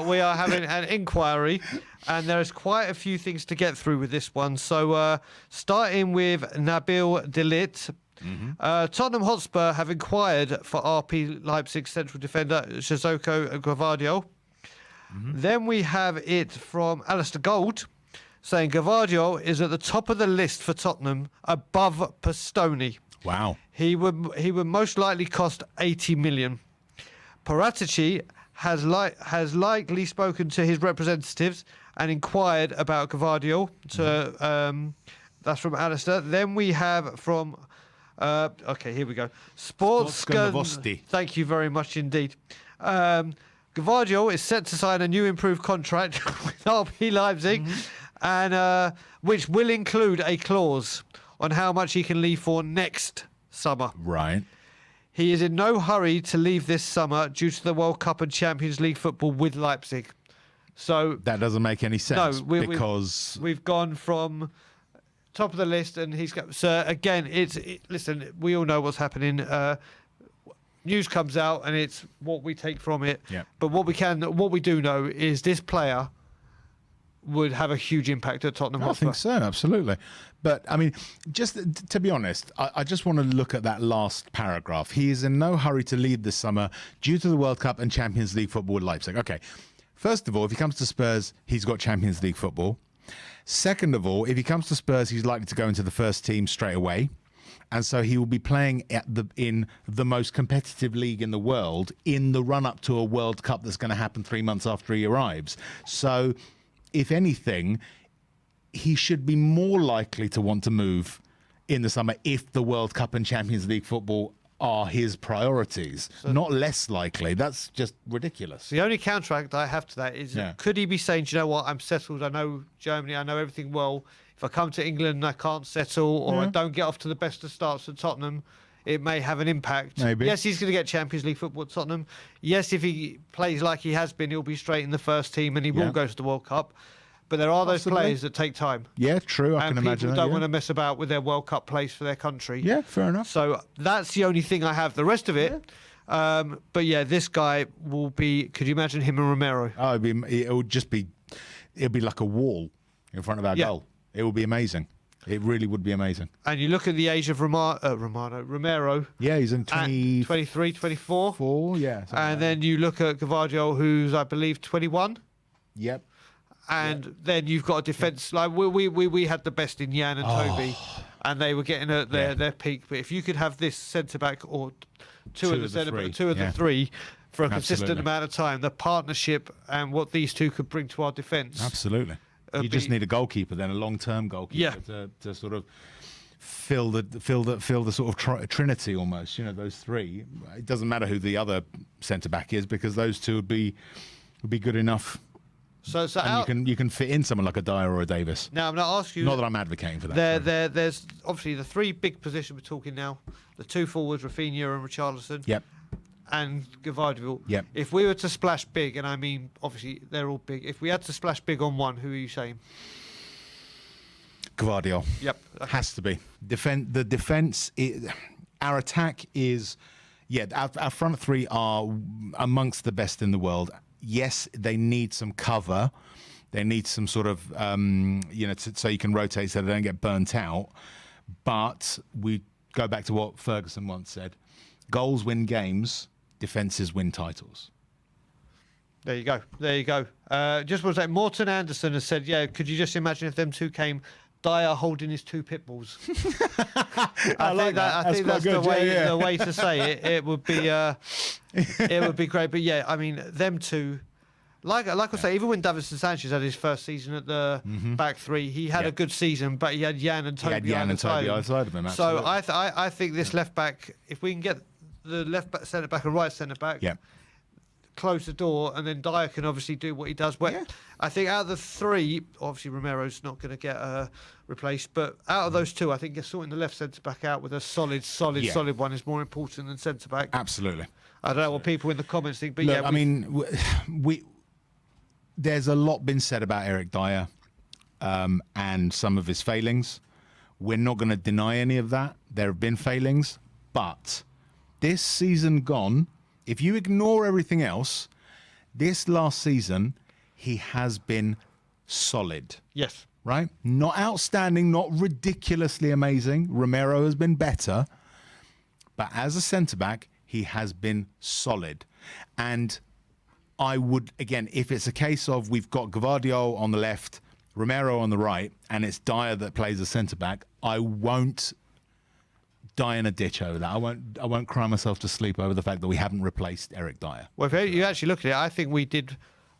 we are having an inquiry, and there's quite a few things to get through with this one. So starting with Nabil Delit. Tottenham Hotspur have inquired for RP Leipzig central defender Shizoko Gvardiol. Then we have it from Alistair Gold saying Gvardiol is at the top of the list for Tottenham above Pastoni. Wow. He would most likely cost 80 million. Paratici has likely spoken to his representatives and inquired about Gvardiol. That's from Alistair. Then we have from okay, here we go. Sportskan. Thank you very much indeed. Gvardiol is set to sign a new improved contract with RB Leipzig, and which will include a clause on how much he can leave for next summer. Right. He is in no hurry to leave this summer due to the World Cup and Champions League football with Leipzig. So that doesn't make any sense because we've gone from top of the list, and he's got. So again, listen. We all know what's happening. News comes out, and it's what we take from it. Yeah. But what we do know is this player would have a huge impact at Tottenham Hotspur. I think so, absolutely. But I mean, just to be honest, I just want to look at that last paragraph. He is in no hurry to leave this summer due to the World Cup and Champions League football with Leipzig. Okay. First of all, if he comes to Spurs, he's got Champions League football. Second of all, if he comes to Spurs, he's likely to go into the first team straight away. And so he will be playing in the most competitive league in the world in the run-up to a World Cup that's going to happen 3 months after he arrives. So, if anything, he should be more likely to want to move in the summer if the World Cup and Champions League football are his priorities, not less likely. That's just ridiculous. The only counteract I have to that is, could he be saying, do you know what, I'm settled, I know Germany, I know everything well. If I come to England and I can't settle, or I don't get off to the best of starts at Tottenham, it may have an impact. Maybe. Yes, he's going to get Champions League football at Tottenham. Yes, if he plays like he has been, he'll be straight in the first team and he will go to the World Cup. But there are those players that take time. Yeah, true. I can imagine that. And people don't want to mess about with their World Cup place for their country. Yeah, fair enough. So that's the only thing I have. The rest of it, but yeah, this guy will be. Could you imagine him and Romero? Oh, it'll be like a wall in front of our goal. It would be amazing. It really would be amazing. And you look at the age of Romero. Yeah, he's in 23, 24. Yeah. And then you look at Gvardiol, who's, I believe, 21. Yep. And then you've got a defence. Like we had the best in Jan and Toby, and they were getting at their peak. But if you could have this centre-back or two of the three for a consistent amount of time, the partnership and what these two could bring to our defence. Absolutely. You just need a goalkeeper, then a long-term goalkeeper to sort of fill the sort of trinity almost. You know, those three. It doesn't matter who the other centre back is because those two would be good enough. So you can fit in someone like a Dyer or a Davis. Now I'm not asking you. Not that I'm advocating for that. There's obviously the three big positions we're talking now. The two forwards, Rafinha and Richarlison. Yep. And Gvardiol. Yep. If we were to splash big, and I mean, obviously they're all big. If we had to splash big on one, who are you saying? Gvardiol. Yep. Okay. Has to be. The defence. Our attack is, our front three are amongst the best in the world. Yes, they need some cover. They need some sort of, so you can rotate so they don't get burnt out. But we go back to what Ferguson once said: goals win games. Defences win titles. There you go. Just want to say, Morton Anderson has said, could you just imagine if them two came, Dyer holding his two pit bulls? I think that's the way to say it. It would be great. But yeah, I mean, them two, like I say, even when Davinson Sanchez had his first season at the back three, he had a good season, but he had Jan and Toby either side of him. Absolutely. So I think this left back, if we can get the left back, centre back, and right centre back, close the door, and then Dyer can obviously do what he does. I think out of the three, obviously Romero's not going to get replaced, but out of those two, I think sorting the left centre back out with a solid one is more important than centre back. Absolutely. I don't know what people in the comments think, but look, I mean, there's a lot been said about Eric Dyer and some of his failings. We're not going to deny any of that. There have been failings, but this season gone, if you ignore everything else, This last season, he has been solid. Yes. Right? Not outstanding, not ridiculously amazing. Romero has been better. But as a centre-back, he has been solid. And I would, again, if it's a case of we've got Gvardiol on the left, Romero on the right, and it's Dyer that plays as centre-back, I won't die in a ditch over that. I won't cry myself to sleep over the fact that we haven't replaced Eric Dyer. Well, if you actually look at it, I think we did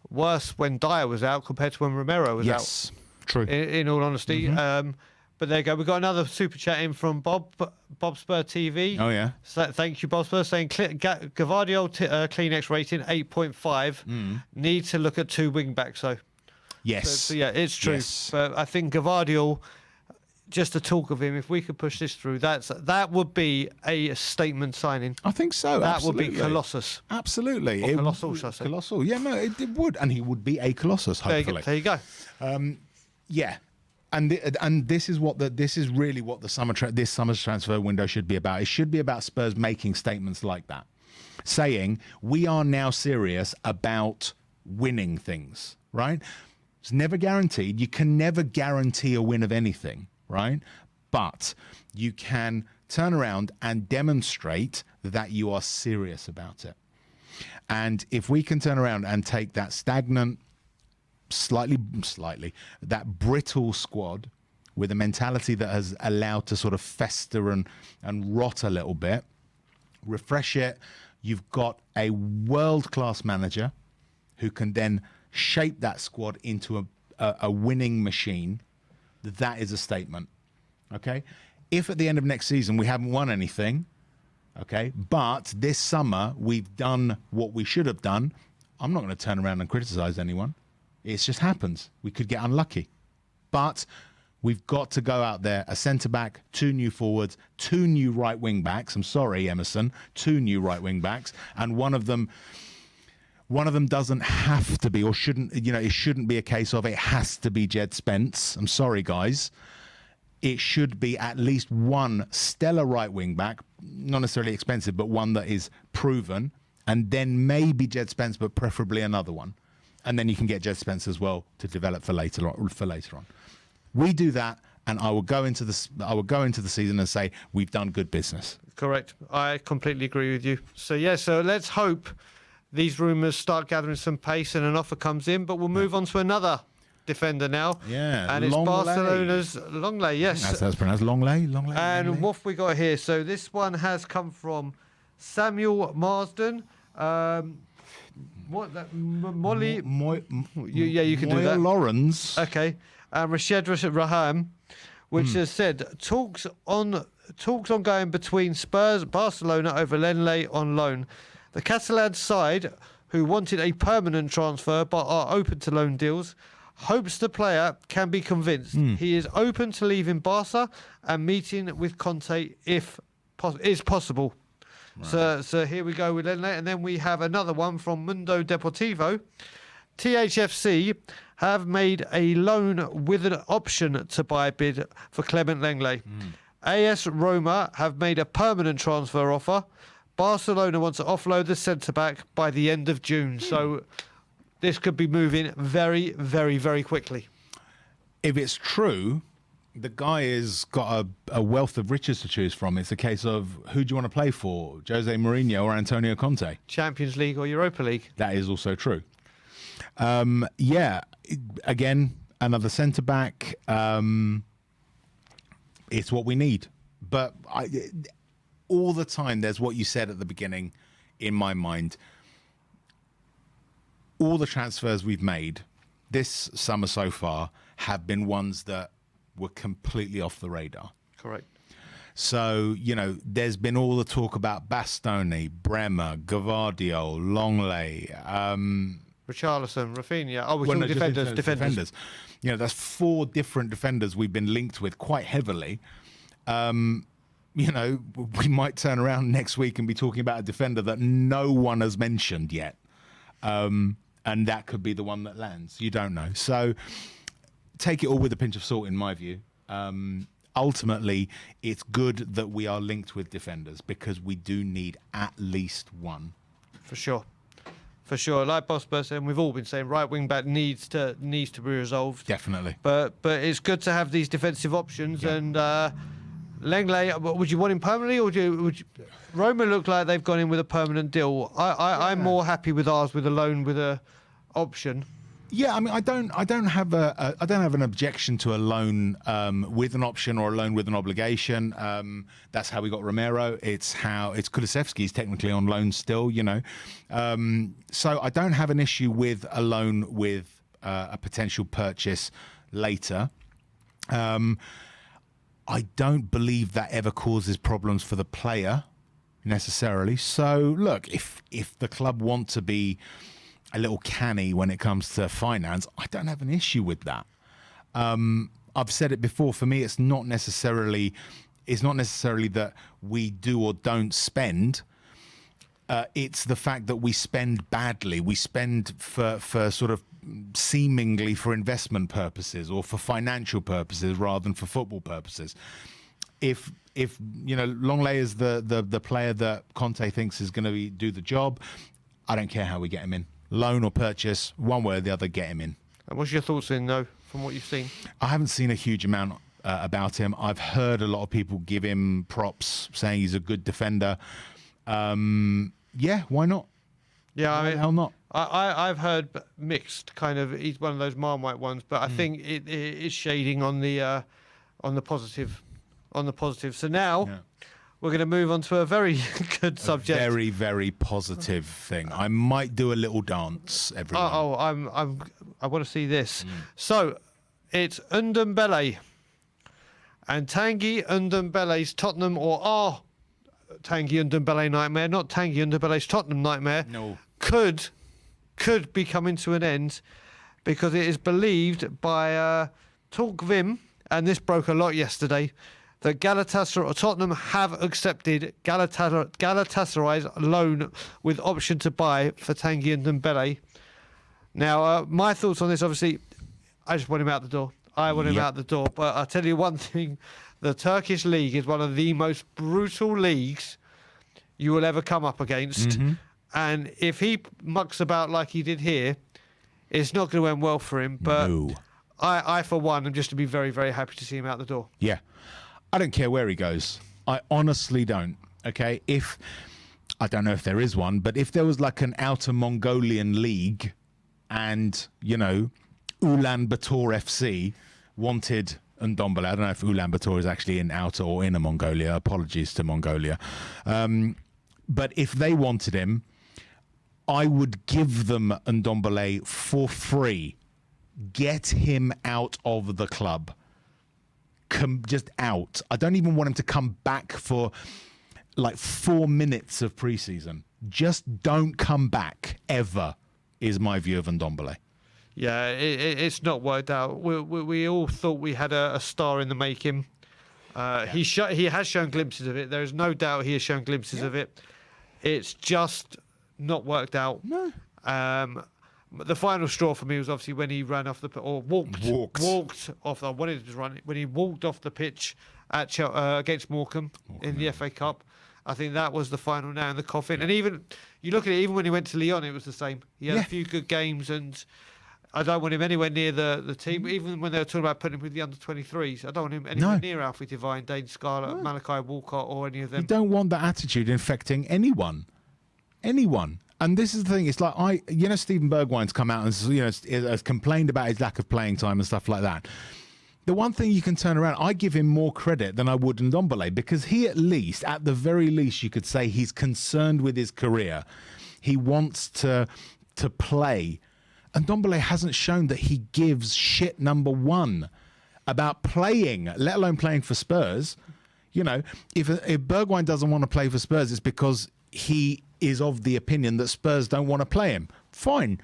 worse when Dyer was out compared to when Romero was out. Yes, true. In all honesty. Mm-hmm. But there you go. We've got another super chat in from Bob Spur TV. Oh, yeah. So, thank you, Bob Spur, saying Gvardiol Kleenex rating 8.5. Need to look at 2 wing backs, though. Yes. So, yeah, it's true. Yes. But I think Gvardiol, just the talk of him, if we could push this through, that would be a statement signing. I think so. That absolutely. would be Colossus. Absolutely. Or colossal, shall I say. Colossal. Yeah, no, it would. And he would be a Colossus, hopefully. There you go. Yeah. And this is really what this summer's transfer window should be about. It should be about Spurs making statements like that, saying we are now serious about winning things. Right? It's never guaranteed. You can never guarantee a win of anything. Right? But you can turn around and demonstrate that you are serious about it. And if we can turn around and take that stagnant, slightly that brittle squad with a mentality that has allowed to sort of fester and rot a little bit, refresh it, you've got a world-class manager who can then shape that squad into a winning machine. That is a statement. Okay? If at the end of next season we haven't won anything, okay, but this summer we've done what we should have done, I'm not going to turn around and criticize anyone. It just happens. We could get unlucky. But we've got to go out there, a centre-back, 2 new forwards, 2 new right wing-backs. I'm sorry, Emerson. 2 new right wing-backs. And one of them doesn't have to be, or shouldn't, it shouldn't be a case of it has to be Jed Spence. I'm sorry, guys. It should be at least one stellar right wing-back, not necessarily expensive, but one that is proven. And then maybe Jed Spence, but preferably another one. And then you can get Jed Spence as well to develop for later on. We do that, and I will go into the season and say we've done good business. Correct. I completely agree with you. So let's hope these rumours start gathering some pace and an offer comes in. But we'll move on to another defender now. Yeah, and it's Barcelona's Longley. Yes, that's pronounced Longley. And what have we got here? So this one has come from Samuel Marsden. What that Molly? You can do that. Lawrence. Okay. Rashid Raham, which has said talks ongoing between Spurs, Barcelona over Lenglet on loan. The Catalan side, who wanted a permanent transfer but are open to loan deals, hopes the player can be convinced. He is open to leaving Barca and meeting with Conte if is possible. Right. So here we go with Lenglet, and then we have another one from Mundo Deportivo. THFC have made a loan with an option to buy bid for Clement Lenglet. AS Roma have made a permanent transfer offer. Barcelona wants to offload the centre-back by the end of June. So this could be moving very, very, very quickly. If it's true, the guy has got a wealth of riches to choose from. It's a case of who do you want to play for, Jose Mourinho or Antonio Conte? Champions League or Europa League. That is also true. Again, another centre-back. It's what we need. But all the time, there's what you said at the beginning in my mind. All the transfers we've made this summer so far have been ones that were completely off the radar. Correct. So, there's been all the talk about Bastoni, Bremer, Gvardiol, Longley, Richarlison, Rafinha. Oh, we're talking defenders. That's 4 different defenders we've been linked with quite heavily. We might turn around next week and be talking about a defender that no one has mentioned yet. And that could be the one that lands. You don't know. So take it all with a pinch of salt, in my view. Ultimately, it's good that we are linked with defenders because we do need at least one. For sure. for sure. Like Bosper said, and we've all been saying, right wing back needs to be resolved. Definitely. But it's good to have these defensive options. Yeah. And Lenglet, would you want him permanently, or would you? Roma look like they've gone in with a permanent deal. I'm more happy with ours with a loan with a option. Yeah, I mean, I don't have an objection to a loan with an option or a loan with an obligation. That's how we got Romero. It's Kulusevski's technically on loan still, you know. So I don't have an issue with a loan with a potential purchase later. I don't believe that ever causes problems for the player necessarily. So look, if the club want to be a little canny when it comes to finance, I don't have an issue with that. I've said it before. For me, it's not necessarily that we do or don't spend. It's the fact that we spend badly. We spend for sort of seemingly for investment purposes or for financial purposes rather than for football purposes. If you know, Longley is the player that Conte thinks is going to do the job, I don't care how we get him in. Loan or purchase, one way or the other, get him in. And what's your thoughts in, though, from what you've seen? I haven't seen a huge amount about him. I've heard a lot of people give him props, saying he's a good defender. Yeah, why not? Yeah, why I mean, the hell not? I've heard mixed kind of. He's one of those Marmite ones, but I think it is shading on the positive, So now. Yeah. We're going to move on to a very good subject. A very, very positive thing. I might do a little dance, everyone. I want to see this. So, it's Ndombele. And Tanguy Ndombele's Tottenham, or our Tanguy Ndombele nightmare, not Tanguy Ndombele's Tottenham nightmare, could be coming to an end, because it is believed by Talk Vim, and this broke a lot yesterday, that Tottenham have accepted Galatasaray's loan with option to buy for Tanguy Ndombele. Now, my thoughts on this, obviously, I just want him out the door. But I'll tell you one thing, the Turkish league is one of the most brutal leagues you will ever come up against. Mm-hmm. And if he mucks about like he did here, it's not going to end well for him. But no. I, for one, am just to be very, very happy to see him out the door. Yeah. I don't care where he goes. I honestly don't. Okay, I don't know if there is one, but if there was like an outer Mongolian league, and you know, Ulaanbaatar FC wanted Ndombele. I don't know if Ulaanbaatar is actually in outer or inner Mongolia. Apologies to Mongolia, but if they wanted him, I would give them Ndombele for free. Get him out of the club. Just out. I don't even want him to come back for like 4 minutes of preseason. Just don't come back ever, is my view of Ndombele. Yeah, it's not worked out. We all thought we had a star in the making. He has shown glimpses of it. There is no doubt he has shown glimpses of it. It's just not worked out. No. The final straw for me was obviously when he ran off walked off. I wanted to run it when he walked off the pitch at against Morecambe in the FA Cup. I think that was the final nail in the coffin. And even you look at it, even when he went to Lyon, it was the same. He had a few good games, and I don't want him anywhere near the team. Even when they were talking about putting him with the under-23s, I don't want him anywhere near Alfie Devine, Dane Scarlett, Malachi Walcott, or any of them. You don't want that attitude infecting anyone. And this is the thing. It's like Steven Bergwijn's come out and has complained about his lack of playing time and stuff like that. The one thing you can turn around, I give him more credit than I would Ndombele, because he at the very least, you could say he's concerned with his career. He wants to play. And Ndombele hasn't shown that he gives shit number one about playing, let alone playing for Spurs. You know, if Bergwijn doesn't want to play for Spurs, it's because he is of the opinion that Spurs don't want to play him. Fine.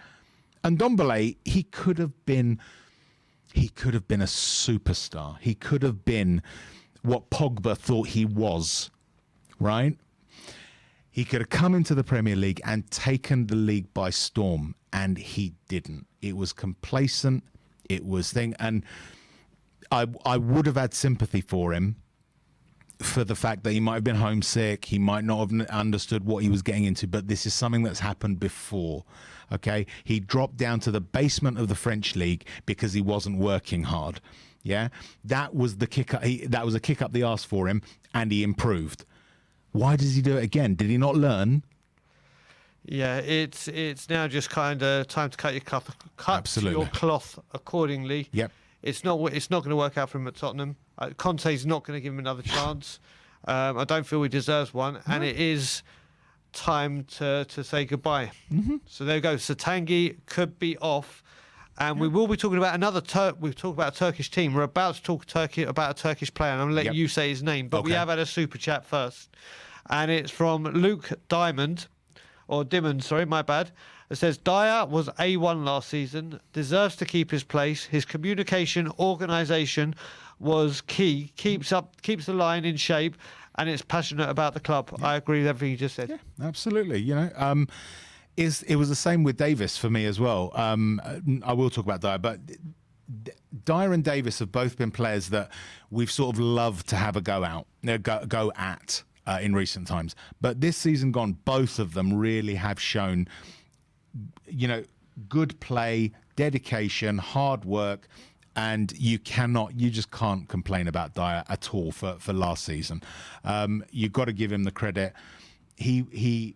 And Ndombele, he could have been a superstar. He could have been what Pogba thought he was, right? He could have come into the Premier League and taken the league by storm, and he didn't. It was complacent. It was and I would have had sympathy for him for the fact that he might have been homesick, he might not have understood what he was getting into, but this is something that's happened before. Okay, he dropped down to the basement of the French league because he wasn't working hard. Yeah, that was the kick. That was a kick up the arse for him, and he improved. Why does he do it again? Did he not learn? Yeah, it's now just kind of time to cut your cloth accordingly. Yep. It's not going to work out for him at Tottenham. Conte's not going to give him another chance. I don't feel he deserves one, and it is time to say goodbye. So there you go. Satangi could be off, and we will be talking about another. We've talked about a Turkish team. We're about to talk about a Turkish player, and I'm going to let you say his name. But we have had a super chat first, and it's from Luke Diamond. Or Dimmond, sorry, my bad. It says, Dyer was A1 last season, deserves to keep his place. His communication, organisation was key, keeps the line in shape, and it's passionate about the club. Yeah. I agree with everything you just said. Yeah, absolutely. You know, it was the same with Davis for me as well. I will talk about Dyer, but Dyer and Davis have both been players that we've sort of loved to have a go at. In recent times, but this season gone, both of them really have shown, you know, good play, dedication, hard work, and you just can't complain about Dyer at all for last season. You've got to give him the credit. He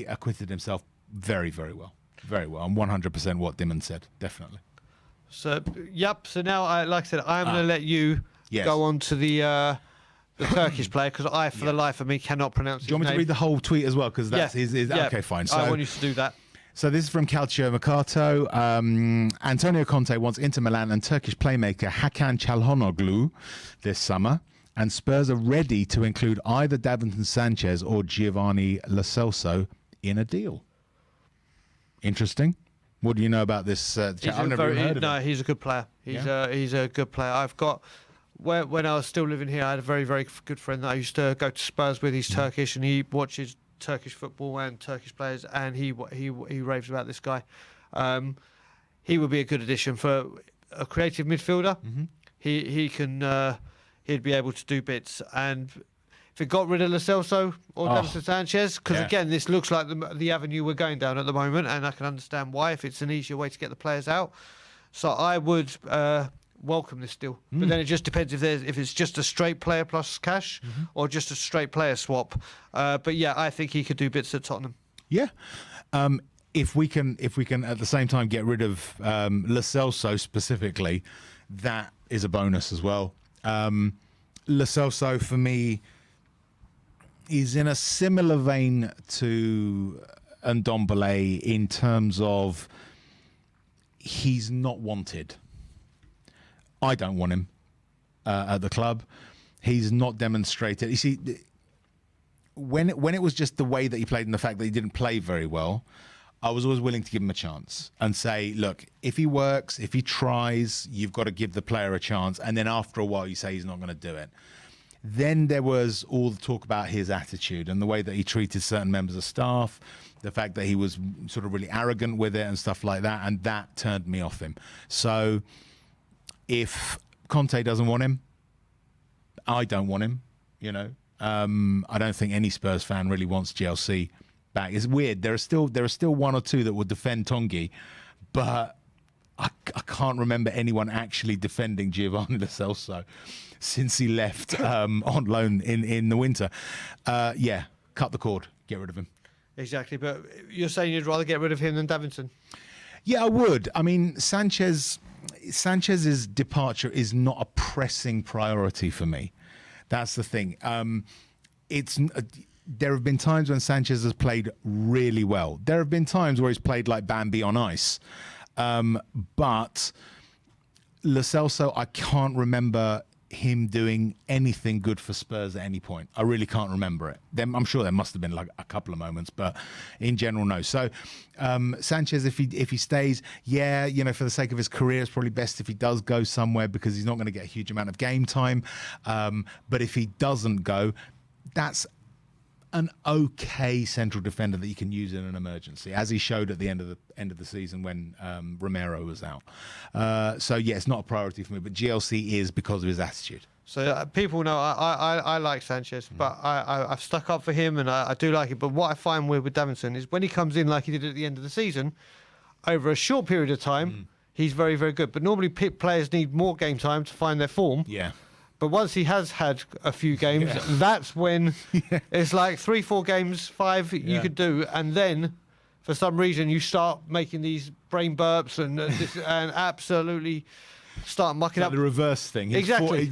acquitted himself very, very well, and 100% what Dimon said, definitely. So, yep. So now, like I said, I'm going to let you go on to the Turkish player, because for the life of me, cannot pronounce his name. Do you want me to read the whole tweet as well? Because that's his. Okay, fine. So, I want you to do that. So this is from Calcio Mercato. Antonio Conte wants Inter Milan and Turkish playmaker Hakan Calhanoglu this summer. And Spurs are ready to include either Davinson Sanchez or Giovanni Lo Celso in a deal. Interesting. What do you know about this? I've never even heard of him. He's a good player. He's a good player. I've got... When I was still living here, I had a very, very good friend that I used to go to Spurs with. He's Turkish, and he watches Turkish football and Turkish players, and he raves about this guy. He would be a good addition for a creative midfielder. He'd be able to do bits. And if it got rid of Lo Celso or Davinson Sanchez, because again, this looks like the avenue we're going down at the moment, and I can understand why, if it's an easier way to get the players out. So I would... welcome this deal, but then it just depends if it's just a straight player plus cash or just a straight player swap. But yeah, I think he could do bits at Tottenham. Yeah, if we can at the same time get rid of Lo Celso specifically, that is a bonus as well. Lo Celso for me is in a similar vein to Ndombele in terms of he's not wanted. I don't want him at the club. He's not demonstrated. You see, when it was just the way that he played and the fact that he didn't play very well, I was always willing to give him a chance and say, look, if he works, if he tries, you've got to give the player a chance. And then after a while, you say he's not going to do it. Then there was all the talk about his attitude and the way that he treated certain members of staff, the fact that he was sort of really arrogant with it and stuff like that. And that turned me off him. So... if Conte doesn't want him, I don't want him, you know. I don't think any Spurs fan really wants GLC back. It's weird. There are still one or two that would defend Tongi, but I can't remember anyone actually defending Giovanni Lo Celso since he left on loan in the winter. Cut the cord. Get rid of him. Exactly. But you're saying you'd rather get rid of him than Davinson? Yeah, I would. I mean, Sanchez's departure is not a pressing priority for me. That's the thing. There have been times when Sanchez has played really well. There have been times where he's played like Bambi on ice. But Lo Celso, I can't remember him doing anything good for Spurs at any point. I really can't remember it. I'm sure there must have been like a couple of moments, but in general, no. So Sanchez, if he stays, for the sake of his career, it's probably best if he does go somewhere because he's not going to get a huge amount of game time. But if he doesn't go, that's an okay central defender that you can use in an emergency, as he showed at the end of the season when Romero was out. So yeah, it's not a priority for me, but GLC is because of his attitude. So people know I like Sanchez, but I've stuck up for him and I do like it. But what I find weird with Davinson is when he comes in like he did at the end of the season, over a short period of time, he's very, very good. But normally players need more game time to find their form. Yeah. But once he has had a few games, that's when it's like 3-4 games, 5 you could do. And then for some reason you start making these brain burps and absolutely start mucking up. The reverse thing. Exactly.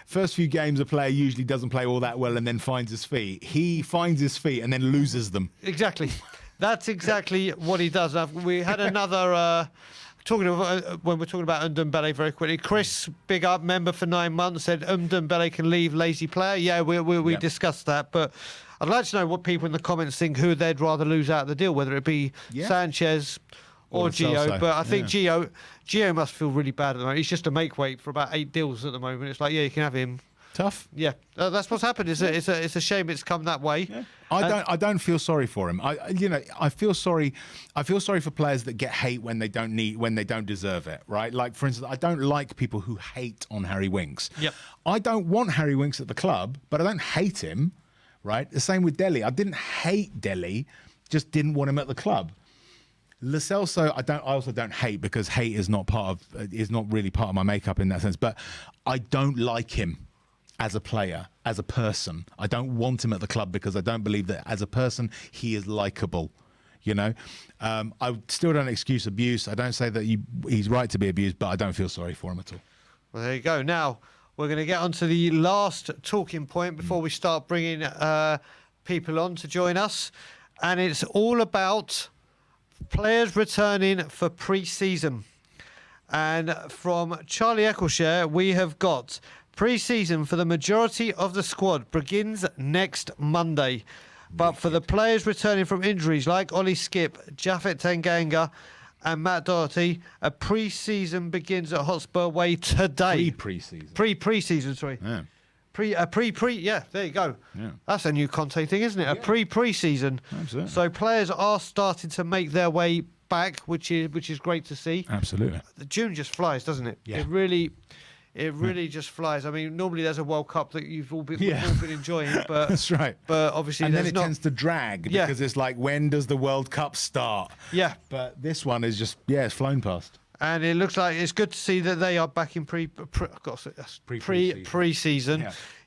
First few games, a player usually doesn't play all that well and then finds his feet. He finds his feet and then loses them. Exactly. That's exactly what he does. We had another... when we're talking about Ndombele very quickly, Chris, big up, member for 9 months, said Ndombele can leave, lazy player. Yeah, we discussed that, but I'd like to know what people in the comments think who they'd rather lose out of the deal, whether it be Sanchez or Gio. But I think Gio must feel really bad at the moment. He's just a make weight for about 8 deals at the moment. It's like, yeah, you can have him. Tough. Yeah, that's what's happened. It's a shame it's come that way. Yeah. I don't feel sorry for him. I feel sorry for players that get hate when they don't deserve it. Right? Like for instance, I don't like people who hate on Harry Winks. Yep. I don't want Harry Winks at the club, but I don't hate him. Right? The same with Dele. I didn't hate Dele, just didn't want him at the club. Lo Celso, I also don't hate because hate is not really part of my makeup in that sense. But I don't like him as a player, as a person. I don't want him at the club because I don't believe that as a person he is likable. I still don't excuse abuse. I don't say that he's right to be abused, but I don't feel sorry for him at all. Well, there you go. Now we're going to get on to the last talking point before we start bringing people on to join us, and it's all about players returning for pre-season. And from Charlie Eccleshare, we have got pre-season for the majority of the squad begins next Monday. But for the players returning from injuries like Ollie Skip, Japhet Tanganga and Matt Doherty, a pre-season begins at Hotspur Way today. Pre-season, sorry. Yeah. Yeah, there you go. Yeah. That's a new Conte thing, isn't it? Yeah. A pre-season. Absolutely. So players are starting to make their way back, which is great to see. Absolutely. The June just flies, doesn't it? Yeah. It really just flies. I mean, normally there's a World Cup that you've all been enjoying, but that's right. But obviously, and then it tends to drag because it's like, when does the World Cup start? Yeah. But this one is just it's flown past. And it looks like it's good to see that they are back in pre-season.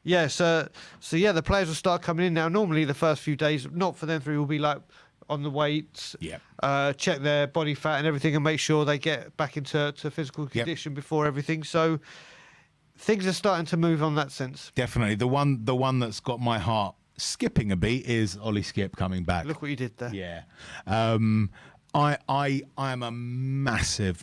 Yeah. So the players will start coming in now. Normally, the first few days, not for them three, will be like on the weights, check their body fat and everything, and make sure they get back into physical condition before everything. So things are starting to move on that sense. Definitely. The one that's got my heart skipping a beat is Ollie Skip coming back. Look what you did there. Yeah. I am a massive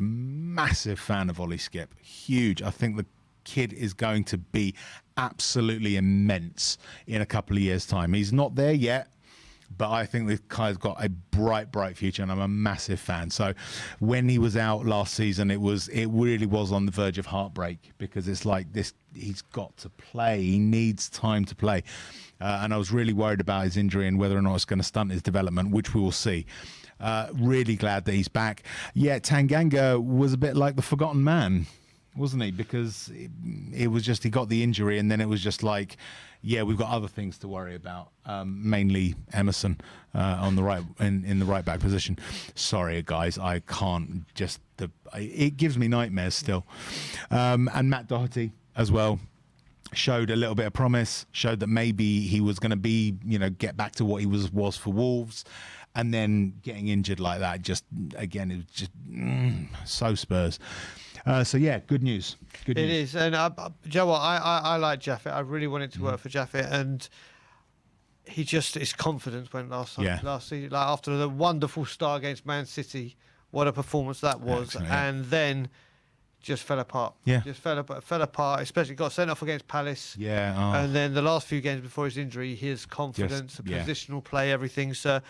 fan of Ollie Skip. Huge. I think the kid is going to be absolutely immense in a couple of years' time. He's not there yet, but I think this guy's got a bright future, and I'm a massive fan. So when he was out last season, it really was on the verge of heartbreak, because it's like this, he's got to play. He needs time to play. And I was really worried about his injury and whether or not it's going to stunt his development, which we will see. Really glad that he's back. Yeah, Tanganga was a bit like the forgotten man, wasn't he? Because it was just, he got the injury, and then it was just like, yeah, we've got other things to worry about, mainly Emerson on the right, in the right back position. Sorry, guys, I can't just, it gives me nightmares still. And Matt Doherty as well showed a little bit of promise, showed that maybe he was going to be, get back to what he was for Wolves. And then getting injured like that, just, again, it was just so Spurs. So, yeah, good news. Good news. It is. And, Joe, what? I like Japhet. I really wanted to work for Japhet. And he just, his confidence went last season. Like, after the wonderful start against Man City, what a performance that was. Excellent, and then just fell apart. Yeah. Just fell apart, especially got sent off against Palace. Yeah. Oh. And then the last few games before his injury, his confidence, positional play, everything. So,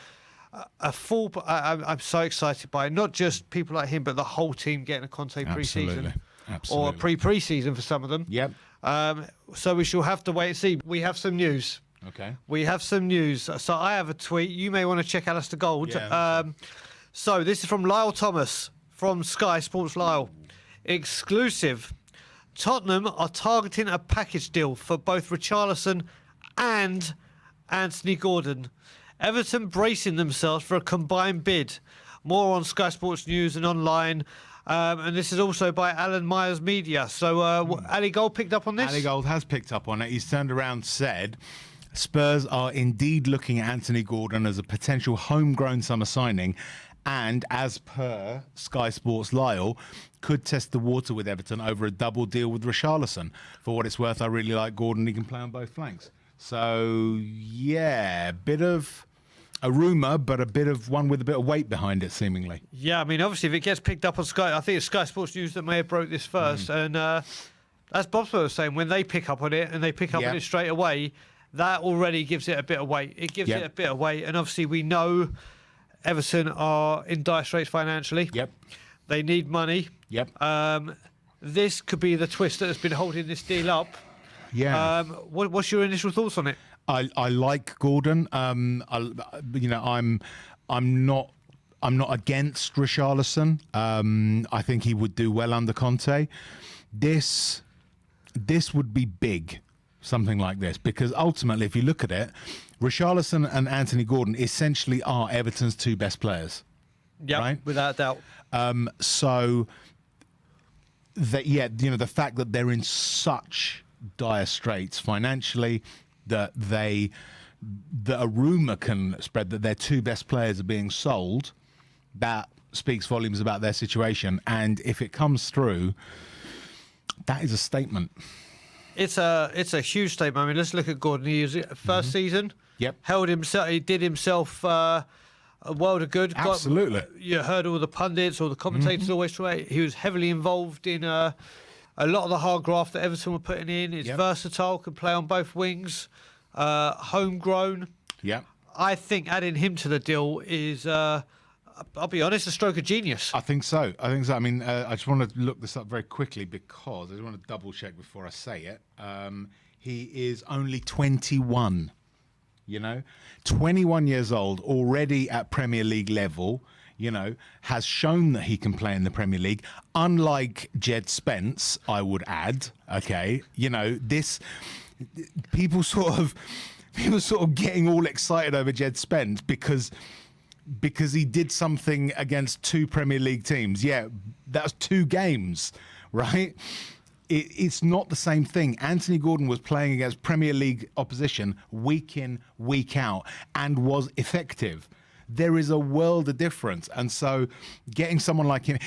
I'm so excited by it. Not just people like him, but the whole team getting a Conte pre-season. Absolutely. Or a pre-season for some of them. Yep. So we shall have to wait and see. We have some news. Okay. We have some news. So I have a tweet. You may want to check Alistair Gold. Yeah, so this is from Lyle Thomas from Sky Sports Lyle. Exclusive. Tottenham are targeting a package deal for both Richarlison and Anthony Gordon. Everton bracing themselves for a combined bid. More on Sky Sports News and online. And this is also by Alan Myers Media. So Ali Gold picked up on this? Ali Gold has picked up on it. He's turned around and said, Spurs are indeed looking at Anthony Gordon as a potential homegrown summer signing, and as per Sky Sports Lyle, could test the water with Everton over a double deal with Richarlison. For what it's worth, I really like Gordon. He can play on both flanks. So, yeah, bit of a rumour, but a bit of one with a bit of weight behind it, seemingly. Yeah, I mean, obviously, if it gets picked up on Sky, I think it's Sky Sports News that may have broke this first. And as Bob was saying, when they pick up on it and they pick up on it straight away, that already gives it a bit of weight. It gives it a bit of weight. And obviously, we know Everton are in dire straits financially. Yep. They need money. Yep. This could be the twist that has been holding this deal up. Yeah. What's your initial thoughts on it? I like Gordon. I'm not against Richarlison. I think he would do well under Conte. This would be big, something like this, because ultimately, if you look at it, Richarlison and Anthony Gordon essentially are Everton's two best players. Yeah, right? Without a doubt. So that the fact that they're in such dire straits financially, that a rumour can spread that their two best players are being sold, that speaks volumes about their situation. And if it comes through, that is a statement. It's a huge statement. I mean, let's look at Gordon. He was first season. Yep. Held himself. He did himself a world of good. Absolutely. You heard all the pundits, all the commentators always talk. He was heavily involved in a lot of the hard graft that Everton were putting in. He's versatile, can play on both wings, homegrown. Yeah. I think adding him to the deal is, I'll be honest, a stroke of genius. I think so. I mean, I just want to look this up very quickly because I just want to double check before I say it. He is only 21. 21 years old, already at Premier League level, has shown that he can play in the Premier League. Unlike Jed Spence, I would add, okay, people sort of getting all excited over Jed Spence because he did something against two Premier League teams. Yeah, that was 2 games, right? It's not the same thing. Anthony Gordon was playing against Premier League opposition week in, week out, and was effective. There is a world of difference. And so getting someone like him,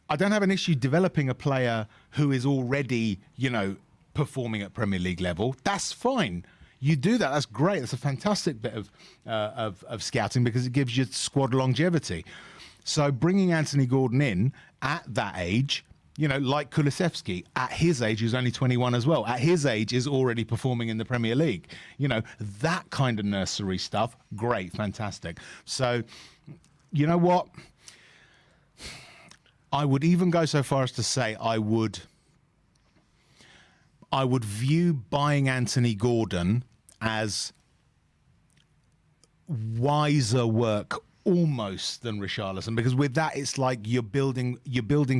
I don't have an issue developing a player who is already, performing at Premier League level. That's fine. You do that. That's great. That's a fantastic bit of scouting because it gives you squad longevity. So bringing Anthony Gordon in at that age, like Kulusevski, at his age, who's only 21 as well, at his age is already performing in the Premier League. That kind of nursery stuff, great, fantastic. So, you know what? I would even go so far as to say I would view buying Anthony Gordon as wiser work almost than Richarlison, because with that it's like you're building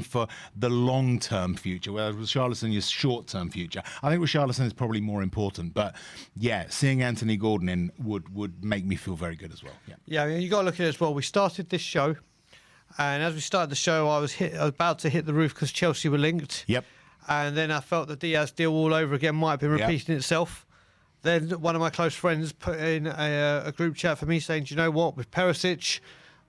for the long-term future, whereas Richarlison is short-term future. I think Richarlison is probably more important, but yeah, seeing Anthony Gordon in would make me feel very good as well. Yeah, you got to look at it as well. We started this show, and as we started the show, I was about to hit the roof because Chelsea were linked. Yep. And then I felt the Diaz deal all over again might have been repeating itself. Then one of my close friends put in a group chat for me saying, do you know what, with Perisic,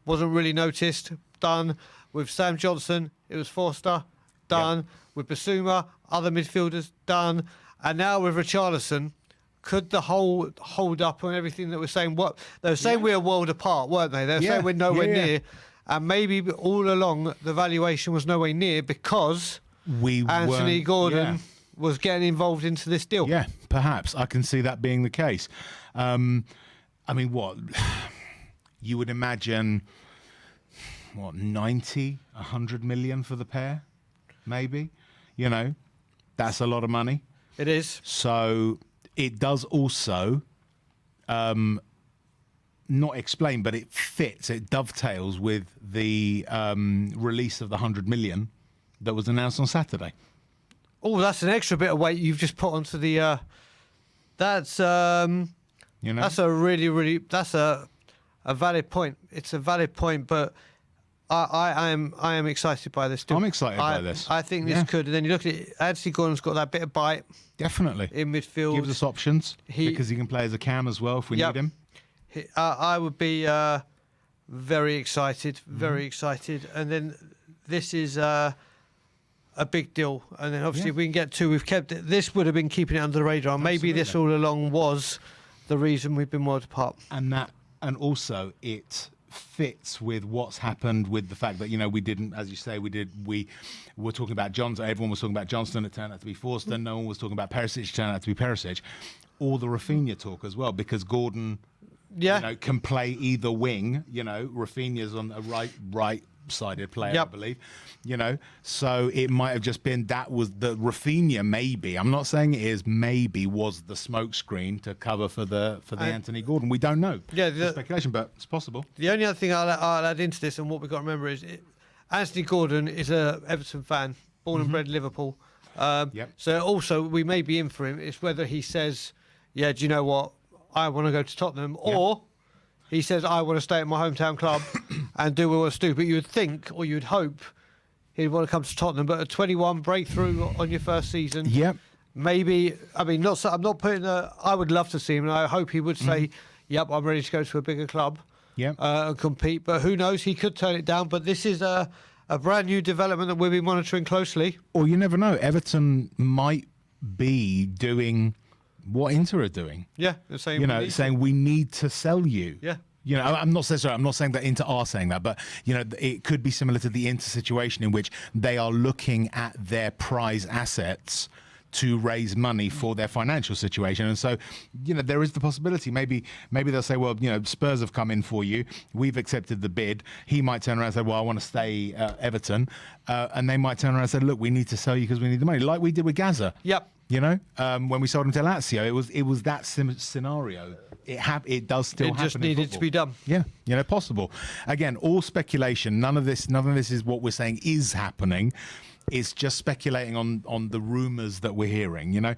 wasn't really noticed, done. With Sam Johnson, it was Forster, done. Yep. With Basuma, other midfielders, done. And now with Richarlison, could the whole hold up on everything that we're saying? What they were saying, we're a world apart, weren't they? They were saying we're nowhere near. And maybe all along the valuation was nowhere near because Anthony Gordon was getting involved into this deal. Yeah, perhaps. I can see that being the case. I mean, what? You would imagine, 90, 100 million for the pair? Maybe? That's a lot of money. It is. So it does also, not explain, but it fits, it dovetails with the release of the 100 million that was announced on Saturday. Oh, that's an extra bit of weight you've just put onto the. That's that's a really that's a valid point. It's a valid point, but I am excited by this. I'm excited by this. I think this could. And then you look at it. Anthony Gordon's got that bit of bite. Definitely In midfield, gives us options because he can play as a cam as well if we need him. I would be very excited, very excited. And then this is a big deal. And then obviously we can get to. We've kept it. This would have been keeping it under the radar. Maybe this all along was the reason we've been worlds apart. And also it fits with what's happened with the fact that we didn't, as you say, we were talking about Johnson. Everyone was talking about Johnston. It turned out to be Forster. No one was talking about Perisic. It turned out to be Perisic. All the Rafinha talk as well, because Gordon, can play either wing. Rafinha's on a right-sided player, I believe. So it might have just been that was the Rafinha. Maybe I'm not saying it is. Maybe was the smokescreen to cover for the Anthony Gordon. We don't know. Yeah, it's speculation, but it's possible. The only other thing I'll add into this, and what we've got to remember is Anthony Gordon is a Everton fan, born and bred Liverpool. So also we may be in for him. It's whether he says, "Yeah, do you know what? I want to go to Tottenham," or he says, "I want to stay at my hometown club and do what I want to do." But you would think, or you'd hope, he'd want to come to Tottenham. But a 21 breakthrough on your first season, maybe. I mean, I'm not putting. I would love to see him, and I hope he would say, "Yep, I'm ready to go to a bigger club, and compete." But who knows? He could turn it down. But this is a brand new development that we'll be monitoring closely. Or you never know. Everton might be doing what Inter are doing. Yeah, they're saying saying we need to sell you. Yeah. I'm not saying that Inter are saying that, but it could be similar to the Inter situation in which they are looking at their prize assets to raise money for their financial situation. And so, there is the possibility. Maybe they'll say, well, Spurs have come in for you. We've accepted the bid. He might turn around and say, well, I want to stay at Everton. And they might turn around and say, look, we need to sell you because we need the money, like we did with Gaza. Yep. When we sold him to Lazio, it was that scenario. It does still happen. It just needed to be done. Yeah, possible. Again, all speculation. None of this is what we're saying is happening. It's just speculating on the rumours that we're hearing.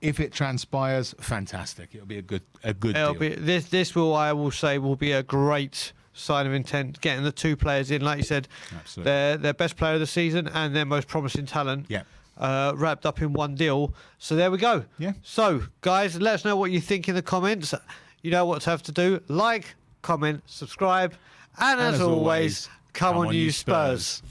If it transpires, fantastic. It'll be a good deal. This I will say, will be a great sign of intent. Getting the two players in, like you said, their best player of the season and their most promising talent. Yeah. Wrapped up in one deal. So there we go. Yeah. So, guys, let us know what you think in the comments. You know what to have to do. Like, comment, subscribe, and as always, come on you Spurs.